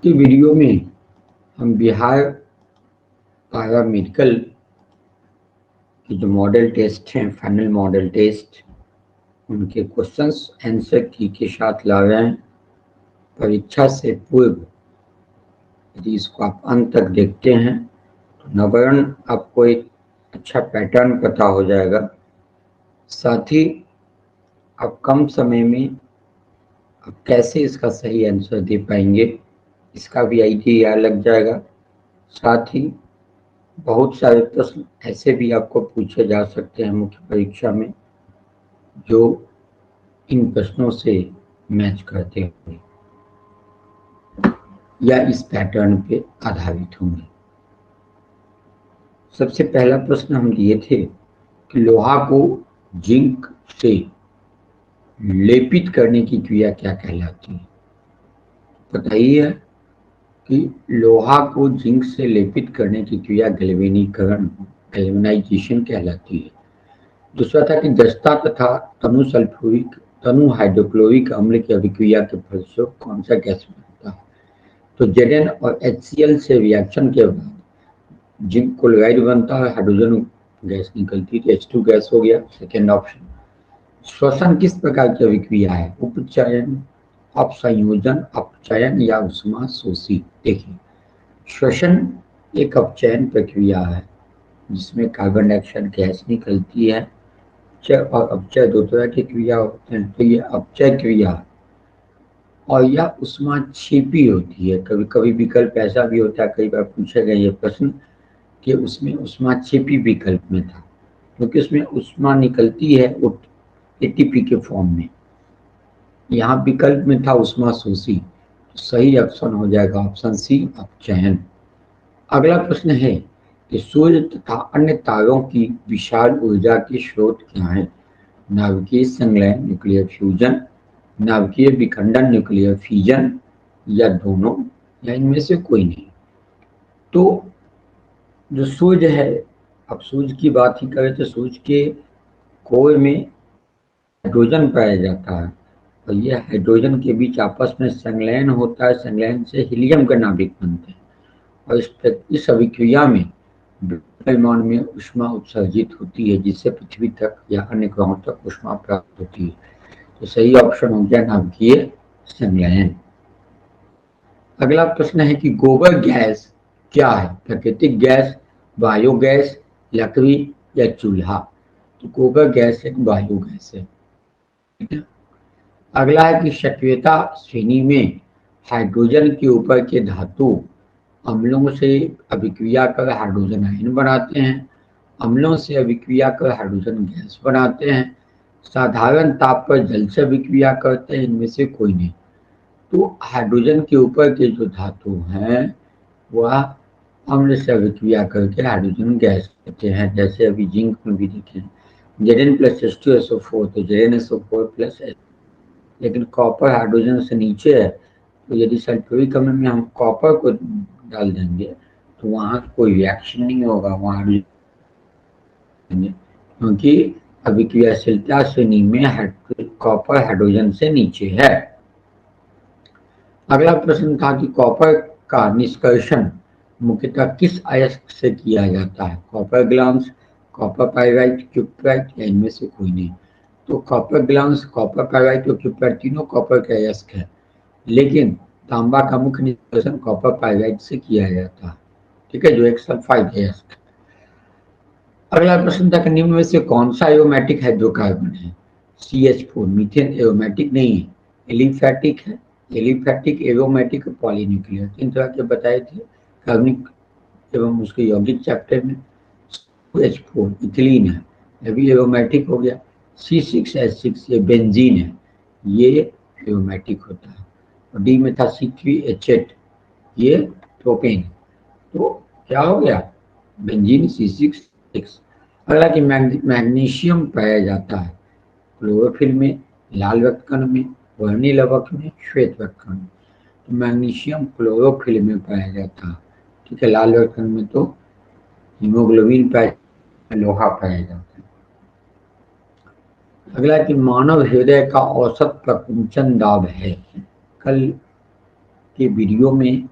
के वीडियो में हम बिहार पारा मेडिकल के जो मॉडल टेस्ट हैं, फाइनल मॉडल टेस्ट, उनके क्वेश्चंस आंसर की के साथ ला रहे हैं। परीक्षा से पूर्व यदि इसको आप अंत तक देखते हैं तो नवरण आपको एक अच्छा पैटर्न पता हो जाएगा। साथ ही आप कम समय में आप कैसे इसका सही आंसर दे पाएंगे इसका भी आइडिया लग जाएगा। साथ ही बहुत सारे प्रश्न ऐसे भी आपको पूछे जा सकते हैं मुख्य परीक्षा में जो इन प्रश्नों से मैच करते होंगे या इस पैटर्न पे आधारित होंगे। सबसे पहला प्रश्न हम दिए थे कि लोहा को जिंक से लेपित करने की क्रिया क्या कहलाती है। पता ही है कि लोहा को जिंक से लेपित करने की क्रिया गैल्वेनीकरण, गैल्वेनाइजेशन कहलाती है। दूसरा था कि जस्ता तथा तनु हाइड्रोक्लोरिक अम्ल की अभिक्रिया के फलस्वरूप कौन सा गैस बनता है। तो Zn और HCl से रिएक्शन के बाद जिंक क्लोराइड बनता है, हाइड्रोजन गैस निकलती है, H2 गैस हो गया सेकेंड ऑप्शन। श्वसन किस प्रकार की अभिक्रिया है, उपचयन, अपसंयोजन, अपचयन या उष्मा शोषी। देखिए, श्वसन एक अपचयन प्रक्रिया है जिसमें कार्बन डाइऑक्साइड गैस निकलती है। अपचय और अपचय दो तरह की क्रिया होते हैं, तो ये अपचय क्रिया और यह उष्माक्षेपी होती है। कभी कभी विकल्प ऐसा भी होता है, कई बार पूछे गए ये प्रश्न कि उसमें उष्माक्षेपी विकल्प में था क्योंकि उसमें उष्मा निकलती है एटीपी के फॉर्म में। यहाँ विकल्प में था उष्मा शोषी, तो सही ऑप्शन हो जाएगा ऑप्शन सी, अपचयन। अगला प्रश्न है कि सूर्य तथा अन्य तारों की विशाल ऊर्जा के स्रोत क्या है। नाभिकीय संलयन न्यूक्लियर फ्यूजन, नाभिकीय विखंडन न्यूक्लियर फिजन, या दोनों, या इनमें से कोई नहीं। तो जो सूर्य है, अब सूर्य की बात ही करें तो सूर्य के कोर में हाइड्रोजन पाया जाता है और ये हाइड्रोजन के बीच आपस में संलयन होता है। संलयन से हीलियम का नाभिक बनते हैं और इस अभिक्रिया में परिमाण में ऊष्मा उत्सर्जित होती है जिससे पृथ्वी तक या अन्य ग्रहों तक ऊष्मा प्राप्त होती है। तो सही ऑप्शन हो गया नाभिकीय संलयन। अगला प्रश्न है कि गोबर गैस क्या है, प्राकृतिक गैस, बायोगैस, लकड़ी या चूल्हा। तो गोबर गैस एक बायोगैस है। अगला है कि सक्रियता श्रेणी में हाइड्रोजन के ऊपर के धातु अम्लों से अभिक्रिया कर हाइड्रोजन आयन बनाते हैं, अम्लों से अभिक्रिया कर हाइड्रोजन गैस बनाते हैं, साधारण ताप पर जल से अभिक्रिया करते हैं, इनमें से कोई नहीं। तो हाइड्रोजन के ऊपर के जो धातु हैं वह अम्ल से अभिक्रिया करके हाइड्रोजन गैस देते हैं। जैसे अभी जिंक में भी देखें Zn + H2SO4, तो ZnSO4+H। लेकिन कॉपर हाइड्रोजन से नीचे है, तो यदि सल्फ्यूरिक अम्ल में हम कॉपर को डाल देंगे तो वहाँ कोई रिएक्शन नहीं होगा, वहाँ क्योंकि अभिक्रियाशीलता श्रेणी में कॉपर हाइड्रोजन से नीचे है। अगला प्रश्न था कि कॉपर का निष्कर्षण मुख्यतः किस अयस्क से किया जाता है। Copper glass, copper pyrite, cuprite, या इनमें से कोई नहीं। तो कॉपर ग्लास, कॉपर पाइराइट और क्यूपराइट तीनों कॉपर के अयस्क है, लेकिन तांबा का मुख्य निष्कर्षण कॉपर पाइराइट से किया जाता है, ठीक है, जो एक सल्फाइड अयस्क। अगला प्रश्न था कि निम्न में से कौन सा एरोमेटिक हाइड्रोकार्बन है। CH4, मीथेन एरोमेटिक नहीं है, एलिफैटिक है। एलिफैटिक, एरोमेटिक, पॉलीन्यूक्लियर, तीन तरह के बताए थे कार्बनिक एवं उसके यौगिक चैप्टर में। CH4 इथिलीन है, ये भी एरोमेटिक हो गया। C6H6 ये बेंजीन है, ये एरोमेटिक होता है। और डी में था C3H8, ये प्रोपेन। तो क्या हो गया, बेंजीन C6H6। अगला कि मैग्नीशियम पाया जाता है क्लोरोफिल में, लाल रक्तकण में, वर्णी लवक में, श्वेत रक्तकण में। तो मैग्नीशियम क्लोरोफिल में पाया जाता है, ठीक है। लाल रक्तकण में तो हीमोग्लोबिन पाया, लोहा पाया जाता है। अगला कि मानव हृदय का औसत प्रकुंचन दाब है। कल के वीडियो में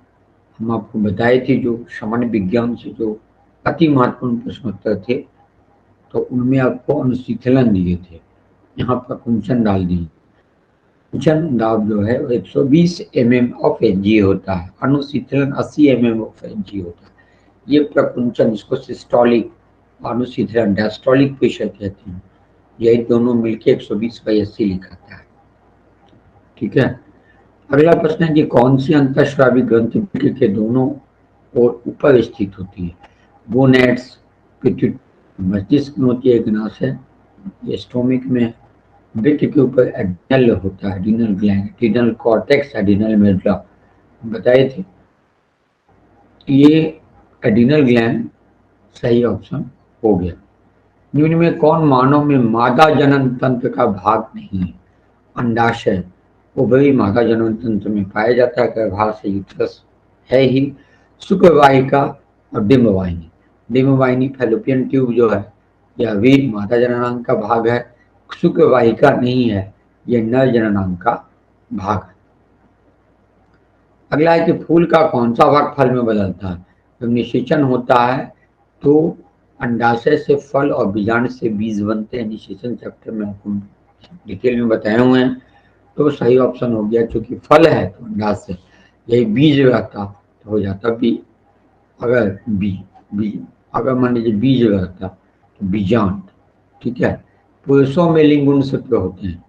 हम आपको बताए थे जो सामान्य विज्ञान से जो अति महत्वपूर्ण प्रश्नोत्तर थे, तो उनमें आपको अनुशीतलन दिए थे। यहाँ पर कुंचन डाल दिए। कुंचन दाब जो है वो 120 mm ऑफ Hg होता है, अनुशीतलन 80 mm ऑफ Hg होता है। ये प्रकुंचन, इसको सिस्टोलिक, अनुशीतलन डायस्टोलिक प्रेशर कहते हैं। यही दोनों मिलके 120/80 लिखाता है। ठीक है। अगला प्रश्न है कि कौन सी अंतःस्रावी ग्रंथि वृक्क के दोनों ओर ऊपर स्थित होती है? गोनेड्स, पिट्यूटरी मस्तिष्क में होती है, ग्नाशय ये स्टोमिक में है। वृक्क के ऊपर एड्रिनल होता है, adrenal gland, adrenal cortex, adrenal medulla बताए थे। ये एड्रिनल ग्लैंड सही ऑप्शन हो गया। निम्न में कौन मानव में मादा जनन तंत्र का भाग नहीं है? अंडाशय उभरी मादा जनन तंत्र में पाया जाता है, गर्भाशय यूट्रस है ही। शुक्रवाहिका और डिम्बवाहिनी, डिम्बवाहिनी फैलोपियन ट्यूब जो है यह भी मादा जननांग का भाग है, शुक्रवाहिका नहीं है, यह नर जननांग का भाग है। अगला है कि फूल का कौन सा भाग फल में बदलता है? जब निषेचन होता है तो अंडाशय से फल और बीजांड से बीज बनते हैं। निषेचन चैप्टर में आपको डिटेल में बताए हुए हैं। तो सही ऑप्शन हो गया, क्योंकि फल है तो अंडाशय, यही बीज रहता तो हो जाता बी। अगर बीज अगर मान लीजिए बीज रहता तो बीजांड। ठीक है। पुरुषों में लिंग गुण सूत्र होते हैं,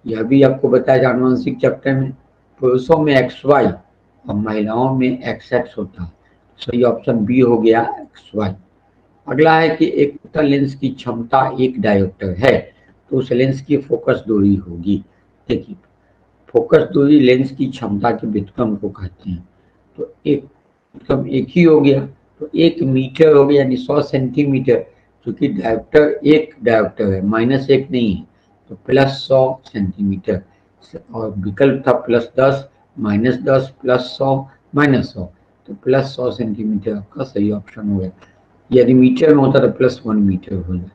यह भी आपको बताया आनुवंशिक चैप्टर में। पुरुषों में XY और महिलाओं में XX होता है। सही ऑप्शन बी हो गया, XY। अगला है कि एक उत्तल लेंस की क्षमता 1 डायोप्टर है, तो उस लेंस की फोकस दूरी होगी। देखिए, फोकस दूरी लेंस की क्षमता के व्युत्क्रम को कहते हैं। तो एक व्युत्क्रम एक ही हो गया, तो 1 मीटर हो गया, यानी 100 सेंटीमीटर, क्योंकि डायोप्टर 1 डायोप्टर है, -1 नहीं है, तो +100 सेंटीमीटर। और विकल्प था +10, -10, +100, -100, तो +100 सेंटीमीटर आपका सही ऑप्शन हो गया। यदि मीटर में होता तो +1 मीटर हो जाता।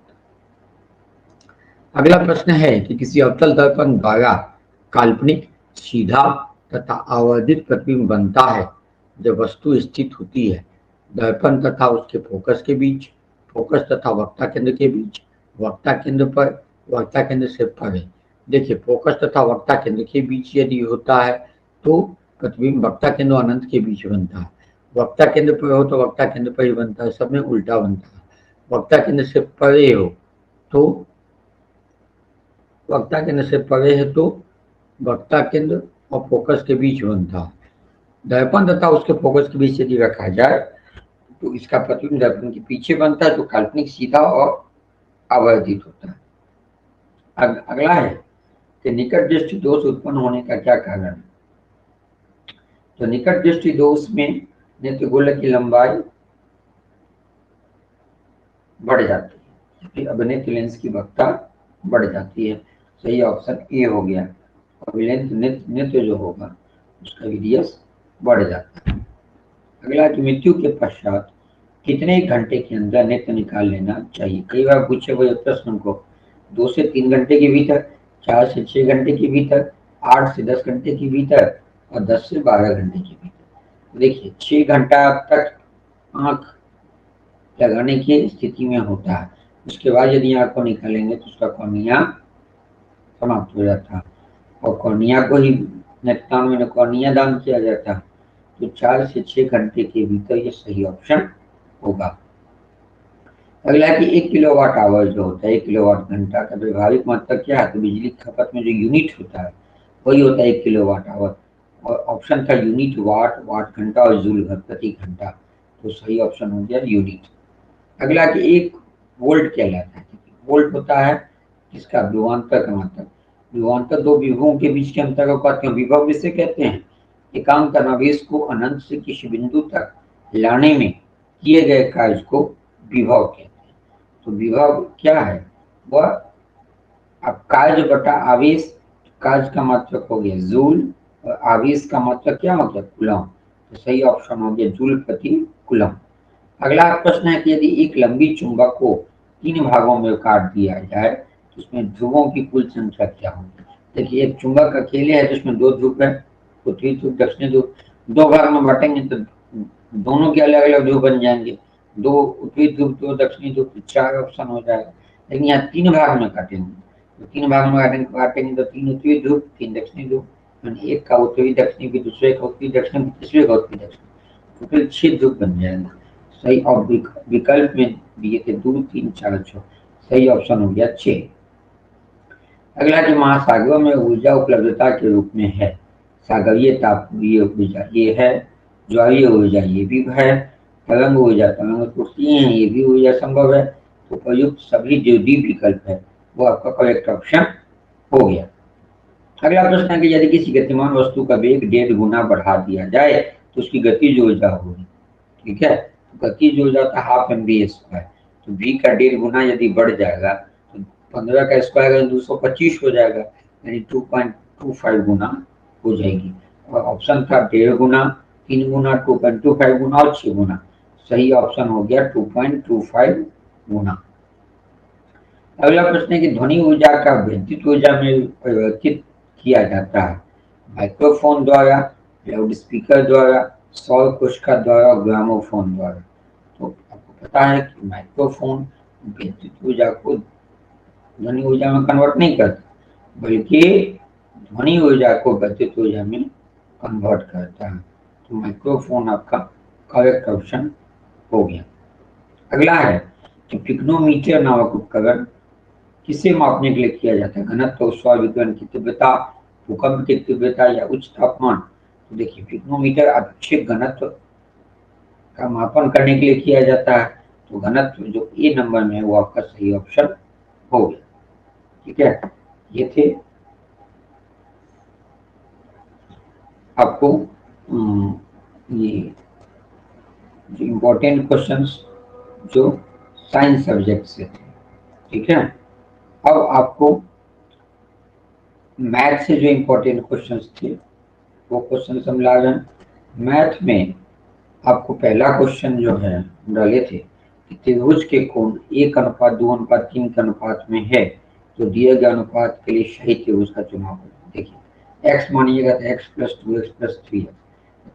अगला प्रश्न है कि किसी अवतल दर्पण द्वारा काल्पनिक, सीधा तथा आवर्धित प्रतिबिंब बनता है जब वस्तु स्थित होती है दर्पण तथा उसके फोकस के बीच, फोकस तथा वक्ता केंद्र के बीच, वक्ता केंद्र पर, वक्ता केंद्र से परे। देखिए, फोकस तथा वक्ता केंद्र के बीच यदि होता है तो प्रतिबिंब वक्ता केंद्र और अनंत के बीच बनता है। वक्ता केंद्र पर हो तो वक्ता केंद्र पर ही बनता है, सब में उल्टा बनता है। वक्ता केंद्र से परे हो तो वक्ता केंद्र से परे है तो वक्ता केंद्र और फोकस के बीच बनता है। दर्पण तथा उसके फोकस के बीच यदि रखा जाए तो इसका प्रतिबिंब दर्पण के पीछे बनता है, तो काल्पनिक, सीधा और आवर्धित होता है। अगला है कि निकट दृष्टि दोष उत्पन्न होने का क्या कारण है? तो निकट दृष्टि दोष में नेत्र गोलक की लंबाई बढ़ जाती है, अब नेत्र लेंस की वक्रता बढ़ जाती है। सही ऑप्शन ए हो गया। और नेत्र जो होगा उसका रेडियस बढ़ जाता है। अगला कि मृत्यु के पश्चात कितने घंटे के अंदर नेत्र निकाल लेना चाहिए? कई बार पूछे हुए प्रश्न को 2 से 3 घंटे के भीतर, 4 से 6 घंटे के भीतर, 8 से 10 घंटे के भीतर और 10 से 12 घंटे के भीतर। देखिए, 6 घंटा तक आंख लगाने की स्थिति में होता है, उसके बाद यदि आंख को निकालेंगे तो उसका कॉर्निया समाप्त हो जाता है और कॉर्निया को ही नेत्रदान में कॉर्निया दान किया जाता है। तो 4 से 6 घंटे के भीतर ये सही ऑप्शन होगा। अगला कि 1 किलोवाट आवर जो होता है, 1 किलोवाट घंटा का व्यवहारिक मात्रा क्या है? तो बिजली खपत में जो यूनिट होता है वही होता है 1 किलोवाट आवर। और ऑप्शन था यूनिट वाट, वाट घंटा और जूल प्रति घंटा, तो सही ऑप्शन हो गया यूनिट। अगला कि 1 वोल्ट कहलाता है। वोल्ट होता है किसका? विभवांतर का मात्रक। विभवांतर 2 विभवों के बीच के अंतर को कहते हैं विभव किसे कहते हैं? एकांक आवेश को अनंत से किसी बिंदु तक लाने में किए गए कार्य को विभव कहते हैं। तो विभव क्या है? वह अब कार्य बटा आवेश, कार्य का मात्रक हो गया जूल और आवेश का मात्रक क्या मतलब? कूलम। तो सही ऑप्शन हो गया जूल प्रति कूलम। अगला प्रश्न है कि यदि एक लंबी चुंबक को 3 भागों में काट दिया जाए तो उसमें ध्रुवों की कुल संख्या क्या होगी? देखिए, एक चुंबक अकेले है तो उसमें 2 ध्रुव है, उत्तरी ध्रुव, दक्षिणी ध्रुव। 2 भाग में बांटेंगे तो दोनों के अलग अलग ध्रुव बन जाएंगे, 2 उत्तरी ध्रुव 2 दक्षिणी ध्रुव, तो 4 ऑप्शन हो जाएगा। लेकिन यहाँ 3 भाग में काटेंगे, तो 3 भाग में काटेंगे तो 3 उत्तरी ध्रुव 3 दक्षिणी ध्रुव, यानी एक का उत्तरी दक्षिणी भी, दूसरे का उत्तरी दक्षिणी, तीसरे का उत्तरी दक्षिणी, टोटल 6 ध्रुव बन जाएगा। सही। और विकल्प में दिए थे 2 3 4 6, सही ऑप्शन हो गया 6। अगला कि महासागरों में ऊर्जा उपलब्धता के रूप में है, सागरीय तापीय ऊर्जा ये है, ज्वारीय ऊर्जा ये भी है, तरंग ऊर्जा तरंग उत्पत्ति है ये भी ऊर्जा संभव है। तो प्रयुक्त सभी जो डी विकल्प है वो आपका करेक्ट ऑप्शन हो गया। अगला प्रश्न है कि यदि किसी गतिमान वस्तु का वेग 1.5 गुना बढ़ा दिया जाए तो उसकी गतिज ऊर्जा होगी। ठीक है, तो गतिज ऊर्जा था हाफ एम वी स्क्वायर, तो v का 1.5 गुना यदि बढ़ जाएगा तो 15 का स्क्वायर 225 हो जाएगा, यानी 2.25 गुना हो जाएगी। और ऑप्शन था 1.5 गुना, 3 गुना, 2.25 गुना और 6 गुना। सही ऑप्शन हो गया 2.25 गुना। अगला प्रश्न है कि ध्वनि ऊर्जा का विद्युत ऊर्जा में परिवर्तित किया जाता है, माइक्रोफोन द्वारा, लाउड स्पीकर द्वारा, सौर कोशिका द्वारा, ग्रामोफोन द्वारा। तो आपको पता है कि माइक्रोफोन विद्युत ऊर्जा को ध्वनि ऊर्जा में कन्वर्ट नहीं करता, बल्कि ध्वनि ऊर्जा को विद्युत ऊर्जा में कन्वर्ट करता है। तो माइक्रोफोन आपका करेक्ट ऑप्शन हो गया। अगला है कि पिग्नोमीटर नामक उपकरण किसे मापने के लिए किया जाता है, घनत्व, सौर विकिरण की तीव्रता, भूकंप की तीव्रता या उच्च तापमान। तो देखिए पिग्नोमीटर अपेक्षित घनत्व का मापन करने के लिए किया जाता है, तो घनत्व जो ए नंबर में है वो आपका सही ऑप्शन हो गया। ठीक है, ये थे आपको ये जो इम्पोर्टेंट क्वेश्चंस जो साइंस सब्जेक्ट से थे। ठीक है, अब आपको मैथ से जो इम्पोर्टेंट क्वेश्चंस थे वो क्वेश्चन हम ला रहे हैं। मैथ में आपको पहला क्वेश्चन जो है डाले थे कि त्रिभुज के कोण 1:2:3 के अनुपात में है, तो दिए गए अनुपात के लिए सही त्रिभुज का चुनाव करें। देखिए x मानिएगा तो x + 2x + 3 है,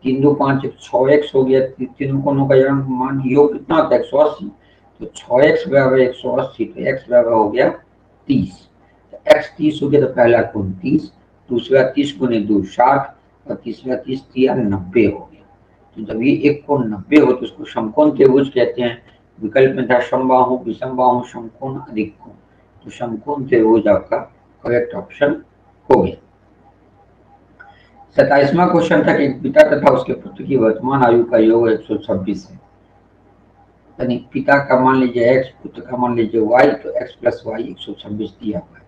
3 2 5 6x हो गया, तीनों कोणों का मान योग कितना होता है 180, तो 6x बराबर 180, तो x बराबर हो गया 30। x 30 हो गया तो पहला कोण 30, दूसरा 30 गुने 2 60 और तीसरा 30 3 90 हो गया। तो जब ये एक कोण 90 हो तो उसको समकोण त्रिभुज कहते हैं। विकल्प में था समबाहु, विषमबाहु, समकोण, अधिक कोण, तो समकोण त्रिभुज आपका करेक्ट ऑप्शन हो गया। 27वां क्वेश्चन था कि पिता तथा उसके पुत्र की वर्तमान आयु का योग 126 है, यानी पिता का मान लीजिए x, पुत्र का मान लीजिए y, तो x + y 126 दिया हुआ है।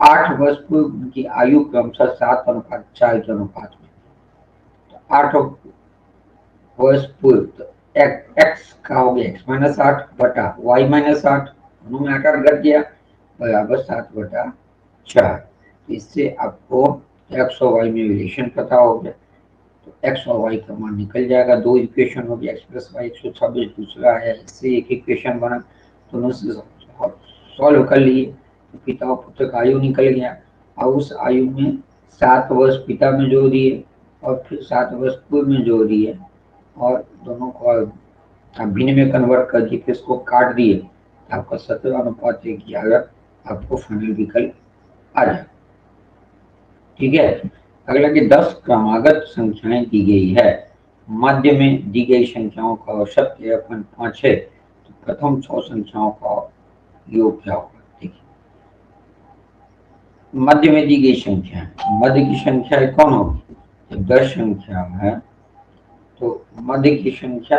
8 वर्ष पूर्व उनकी आयु क्रमशः 7:4 के अनुपात में, तो 8 वर्ष पूर्व, तो x का हो गया x - 8 बटा y - 8, दोनों में 8 घट गया, बराबर 7/4। तो इससे आपको x और y में रिलेशन पता हो गया, तो x और y का मान निकल जाएगा। 2 इक्वेशन हो गया, x + y 126, दूसरा है इससे एक इक्वेशन बना, दोनों से सॉल्व कर लिए, तो पिता और पुत्र का आयु निकल गया। और उस आयु में 7 वर्ष पिता में जोड़ दिए और फिर 7 वर्ष पूर्व में जोड़ दिए और दोनों को भिन्न में कन्वर्ट करके फिर इसको काट दिए, तो आपका 17:11 आपको फाइनल विकल्प आ जाए। ठीक है, अगला कि 10 क्रमागत संख्याएं दी गई है, मध्य में दी गई संख्याओं का औसत 13.5 है, तो प्रथम 6 संख्याओं का योग क्या होगा। देखिए मध्य में दी गई संख्या, मध्य की संख्या कौन होगी, जब 10 संख्या है तो मध्य की संख्या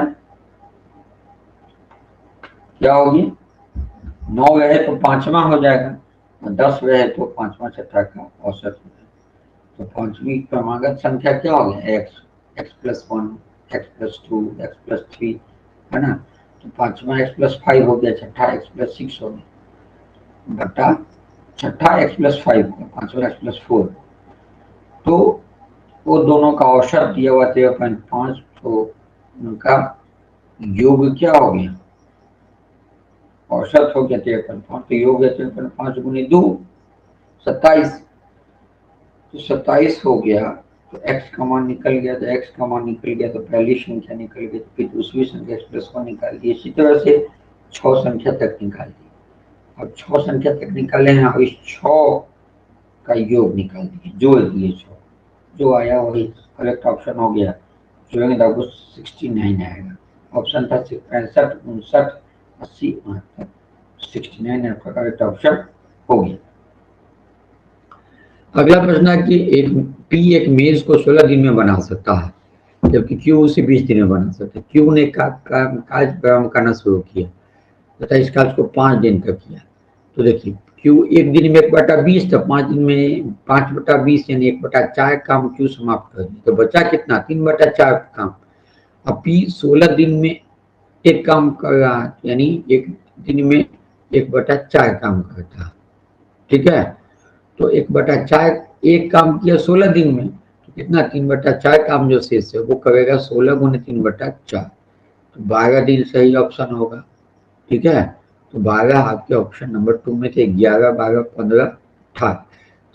क्या होगी, 9 रहे तो 5वां हो जाएगा और 10 रहे तो 5वां छठा का औसत हो जाएगा। तो 5वीं क्रमागत संख्या क्या हो गया x, x + 1, x + 2, x + 3 है ना, तो 5वां x + 5 हो गया, छठा x + 6 हो गया बटा छठा x + 5 हो गया, 5वां x + 4, तो वो दोनों का औसत दिया हुआ 13.5, तो उनका योग क्या हो गया, औसत हो गया 13.5, तो योग है 13.5 × 2 27, तो 27 हो गया तो x का मान निकल गया, तो x का मान निकल गया तो पहली संख्या निकल गई, तो फिर दूसरी संख्या x प्लस 1 निकाल दी। इसी तरह से 6 संख्या तक निकाल दी। अब 6 संख्या तक निकाले हैं, अब इस 6 का योग निकाल दिए, जोड़ दिए 6, जो आया वही करेक्ट ऑप्शन हो गया। जोड़ेंगे तो आपको 69 आएगा। ऑप्शन था 65, 59, 80, 69, 69 आपका करेक्ट ऑप्शन हो गया। अगला प्रश्न है कि एक पी एक मेज को 16 दिन में बना सकता है, जबकि क्यू उसे 20 दिन में बना सकता है। क्यू ने काज प्रारंभ करना शुरू किया तथा इस काज को 5 दिन तक किया। तो देखिए क्यू एक दिन में 1/20 था, 5 दिन में 5/20 यानी 1/4 काम क्यू समाप्त कर दिया। तो बचा कितना, 3/4 काम। अब पी 16 दिन में एक काम कर रहा है, यानी एक दिन में 1/4 काम करता है। ठीक है, तो 1/4 एक काम किया 16 दिन में, तो कितना 3/4 काम जो शेष है वो करेगा 16 गुने 3/4, तो 12 दिन सही ऑप्शन होगा। ठीक है, तो 12 आपके ऑप्शन नंबर 2 में थे, 11, 12, 15 था,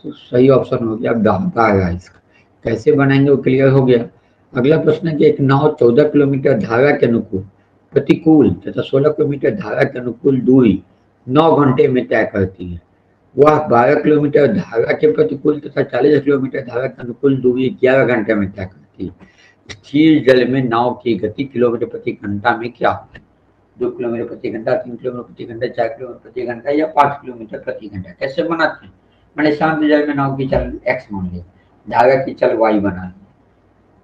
तो सही ऑप्शन हो गया 12 इसका। कैसे बनाएंगे वो क्लियर हो गया। अगला प्रश्न है कि एक नाव 14 किलोमीटर धारा के अनुकूल प्रतिकूल तथा 16 किलोमीटर धारा के अनुकूल दूरी 9 घंटे में तय करती है। वह 12 किलोमीटर धारा के प्रतिकूल तथा 40 किलोमीटर धारा के अनुकूल दूरी 11 घंटे में तय करती है। स्थिर जल में नाव की गति किलोमीटर प्रति घंटा में क्या है? 2 किलोमीटर प्रति घंटा, 3 किलोमीटर प्रति घंटा, 4 किलोमीटर प्रति घंटा या 5 किलोमीटर प्रति घंटा। कैसे बनाते हैं? मैंने शांत जल में नाव की चल x मान ली, धारा की चल y बना ली।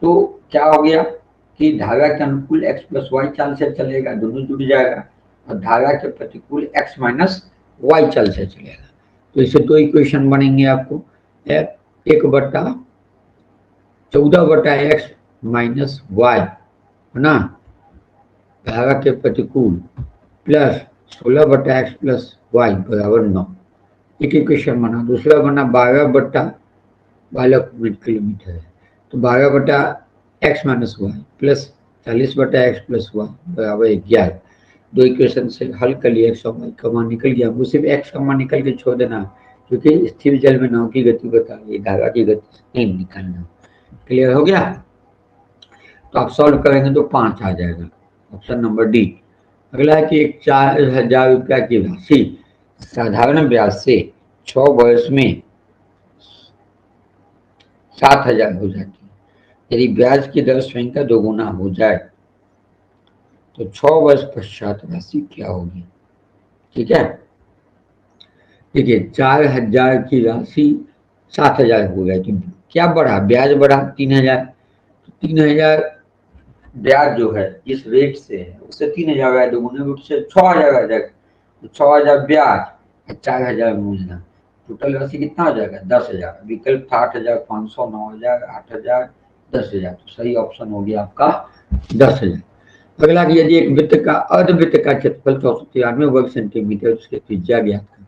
तो क्या हो गया कि धारा के अनुकूल x प्लस वाई चाल से चलेगा, दोनों जुड़ जाएगा, और धारा के प्रतिकूल x माइनस वाई चाल से चलेगा। तो इससे 2 इक्वेशन बनेंगे आपको, 1/14/x माइनस वाई है ना, धारा के प्रतिकूल प्लस 16/x प्लस वाई बराबर 9। एक इक्वेशन बना। दूसरा बना 12 किलोमीटर है, तो 12/x minus Y plus 40/x plus Y बराबर 11। 2 इक्वेशन से हल कर लिया, x और y का मान निकल गया। वो सिर्फ x का मान निकल के छोड़ देना, क्योंकि स्थिर जल में नाव की गति बता रही है, धारा की गति नहीं निकालना। क्लियर हो गया? तो आप सॉल्व करेंगे तो 5 आ जाएगा, ऑप्शन नंबर डी। अगला है कि एक 4000 रुपया की राशि साधारण ब्याज से 6 वर्ष में 7000 हो जाती है। यदि ब्याज की दर स्वयं का 2 गुना हो जाए तो 6 वर्ष पश्चात राशि क्या होगी? ठीक है, देखिए 4000 की राशि 7000 हो गई, तो क्या बढ़ा? ब्याज बढ़ा 3000, तो 3000 ब्याज जो है जिस रेट से है उससे 3000 आया, 2 गुने रूट से 6000 आ जाएगा। तो 6000 ब्याज 4000 मूलधन, टोटल राशि कितना हो जाएगा? 10,000। विकल्प था 8,500, 9,000, 8,000, 10,000। तो सही ऑप्शन हो गया आपका 10,000। अगला कि यदि एक वृत्त का अर्धवृत्त का क्षेत्रफल 693 वर्ग सेंटीमीटर, उसके त्रिज्या ज्ञात करें।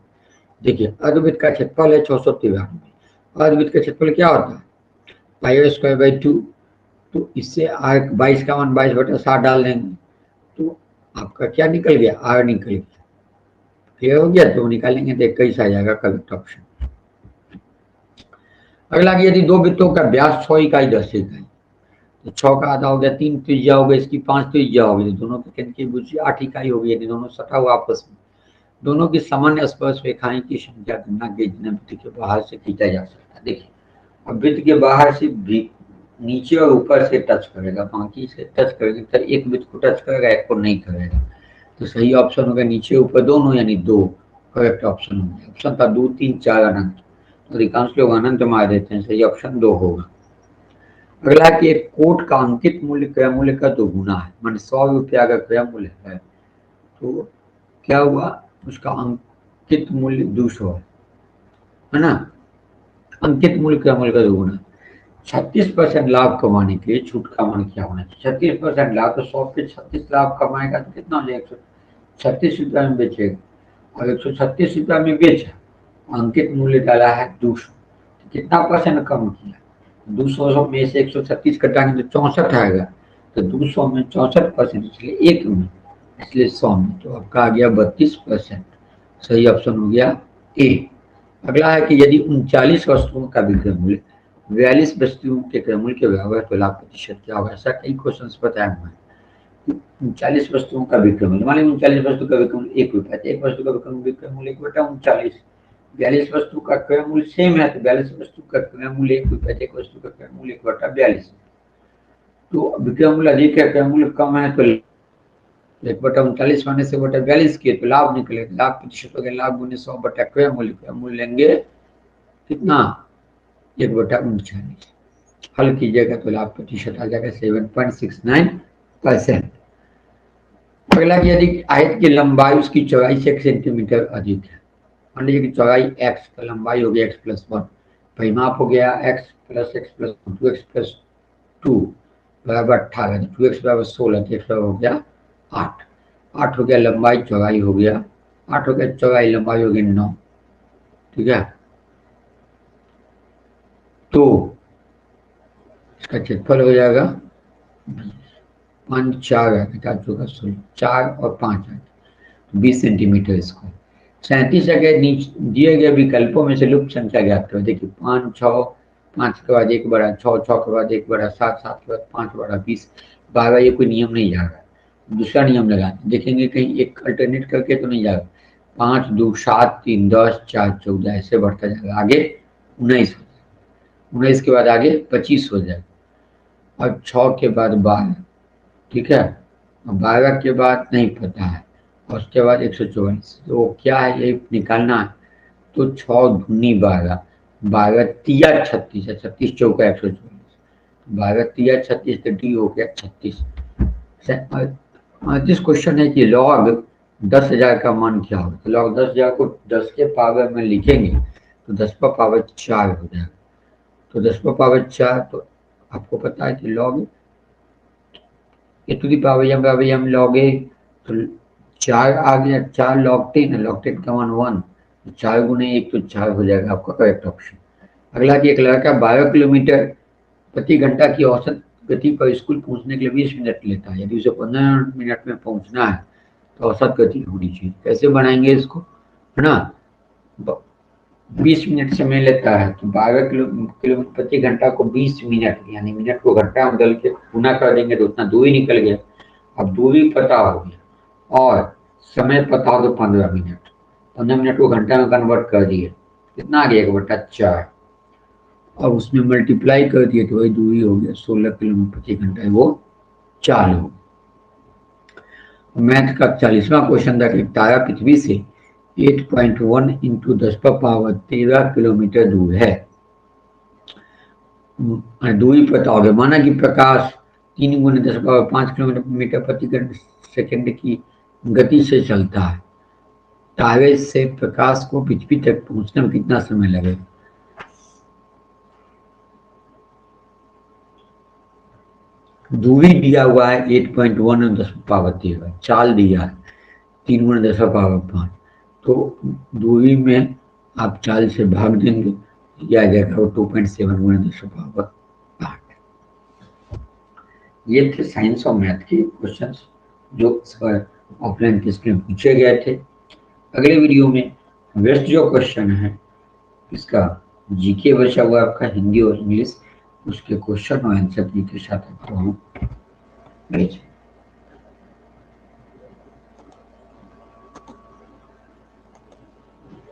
देखिए अर्धवृत्त का क्षेत्रफल है 693। अर्धवृत्त का क्षेत्रफल क्या होता है? Pi square by 2। तो इससे आर 22 का मान 22/7 डाल देंगे, तो आपका क्या निकल गया? आर निकल गया। क्लियर हो गया? तो निकालेंगे तो 21 आ जाएगा करेक्ट ऑप्शन। अगला कि यदि 2 वृत्तों का व्यास 6 इकाई 10 इकाई, तो 6 का आधा हो गया, 3 त्रिज्या हो गई, इसकी 5 त्रिज्या हो गई, दोनों के केंद्र की भुजा 8 इकाई हो गई, यदि दोनों सटा हुआ आपस में। दोनों की सामान्य स्पर्श रेखाएं की संख्या गणना के जिन्हें वृत्त के बाहर से खींचा जा सकता है। देखिए अब वृत्त के बाहर से नीचे और ऊपर से टच करेगा, बाकी से टच करेगा, तो एक वृत्त को टच करेगा, एक को नहीं करेगा। तो सही ऑप्शन होगा नीचे ऊपर दोनों, यानी 2 करेक्ट ऑप्शन हो गया। ऑप्शन था 2, 3, 4 अनंत, तो अधिकांश लोग अनंत मार देते हैं, सही ऑप्शन 2 होगा। अगला कि एक कोट का अंकित मूल्य क्रय मूल्य का 2 गुना है, मान 100 रुपया का क्रय मूल्य है, तो क्या हुआ? उसका अंकित मूल्य 200 है ना। अंकित मूल्य क्रय मूल्य का 2 गुना। 36% लाभ कमाने के लिए छूट का मान क्या होना चाहिए? 36% लाभ, तो 100 पे 36 लाभ कमाएगा तो कितना हो जाएगा? 136 रुपया में बेचेगा, और 136 रुपया में बेचा, अंकित मूल्य डाला है 200, तो कितना परसेंट कम किया? 200 में से 136 कटाएंगे तो 64 आएगा, तो 200 में 64%, इसलिए 1 में, इसलिए 100 में, तो आपका आ गया 32%। सही ऑप्शन हो गया ए। अगला है कि यदि 39 वस्तुओं का विक्रय मूल्य 42 वस्तुओं के क्रमूल के बराबर तो लाभ प्रतिशत क्या होगा? ऐसा कई क्वेश्चन पता है हमें। 39 वस्तुओं का विक्रमूल, मान लीजिए 39 वस्तु का विक्रमूल 1 रुपया, एक वस्तु का विक्रमूल 1/39। 42 वस्तु का क्रमूल सेम है तो 42 वस्तु का क्रमूल 1 रुपया, एक वस्तु का क्रमूल 1/42। तो विक्रमूल अधिक है, क्रमूल कम है, तो 1/39 होने से 1/42 किए तो लाभ निकलेगा। लाभ प्रतिशत हो गया लाभ गुने 100 बटा क्रमूल लेंगे कितना? 1/39। हल कीजिएगा तो लाभ प्रतिशत आ जाएगा 7.69%। अगला कि यदि आयत की लंबाई उसकी चौड़ाई से 1 सेंटीमीटर अधिक है, मान लीजिए कि चौड़ाई x का लंबाई हो गया x+1, परिमाप हो गया x + x + 2x + 2 बराबर 18, 2x बराबर 16, तो x बराबर हो गया 8। 8 हो गया लंबाई, चौड़ाई हो गया 8 हो गया चौड़ाई, लंबाई हो गया 9। ठीक है, तो इसका क्षेत्रफल हो जाएगा 5 4 4 और 5 20 सेंटीमीटर स्क्वायर। 37 अगर दिए गए विकल्पों में से लुप्त संख्या ज्ञात करो। देखिए 5 6, 5 के बाद 1 बड़ा 6, 6 के बाद 1 बड़ा 7, 7 के बाद 5 बड़ा 20, 12। ये कोई नियम नहीं जा रहा, दूसरा नियम लगाते देखेंगे कहीं एक अल्टरनेट करके तो नहीं जाएगा। 5 2 7 3 10 4 14 ऐसे बढ़ता जाएगा, आगे 19 हो जाएगा, 19 के बाद आगे 25 हो जाएगा, और 6 के बाद 12। ठीक है, और 12 के बाद नहीं पता है, और उसके बाद 144। तो क्या है ये निकालना है, तो 6 दूनी 12, 12 तिया 36 है, 36 चौका 144, 12 तिया 36, तो डी हो गया 36। जिस क्वेश्चन है कि लॉग 10,000 का मान क्या होगा, तो लॉग 10,000 को 10 के पावर में लिखेंगे तो 10 पर पावर 4 हो जाएगा। तो 10 पर पावर 4, तो आपको पता है कि log A to the power m बराबर m log a, तो 4 आ गया, 4 log 10 है, log 10 का मान 1, 4 गुने 1 तो 4 हो जाएगा आपका करेक्ट ऑप्शन। अगला कि एक लड़का 12 किलोमीटर प्रति घंटा की औसत गति पर स्कूल पहुंचने के लिए 20 मिनट लेता है। यदि उसे 15 मिनट में पहुंचना है तो औसत गति होनी चाहिए। कैसे बनाएंगे इसको, है ना? 20 मिनट समय लेता है तो 12 किलोमीटर प्रति घंटा को 20 मिनट, यानी मिनट को घंटा में बदल के गुना कर देंगे तो उतना दूरी निकल गया। अब दूरी पता हो गया और समय पता हो तो 15 मिनट, 15 मिनट को घंटा में कन्वर्ट कर दिए, कितना आ गया 1/4, और उसमें मल्टीप्लाई कर दिए तो वही दूरी हो गया 16 किलोमीटर प्रति घंटा, वो चालू। मैथ का 40वां क्वेश्चन था कि तारा पृथ्वी से 8.1 × 10⁻13 किलोमीटर दूर है। दूरी पता होगा, माना कि प्रकाश 3 × 10⁵ किलोमीटर प्रति सेकंड की गति से चलता है। तारे से प्रकाश को पृथ्वी तक पहुंचने में कितना समय लगेगा? दूरी दिया हुआ है 8.1 × 10⁻13, चाल दिया है 3 × 10⁻5, तो दूरी में आप चाल से भाग देंगे, यह आ जाएगा 2.7 × 10⁻8। ये थे साइंस और मैथ के क्वेश्चंस जो ऑफलाइन टेस्ट में पूछे गए थे। अगले वीडियो में वेस्ट जो क्वेश्चन है इसका जीके बचा हुआ आपका हिंदी और इंग्लिश, उसके क्वेश्चन और आंसर के साथ आपको हम भेजें।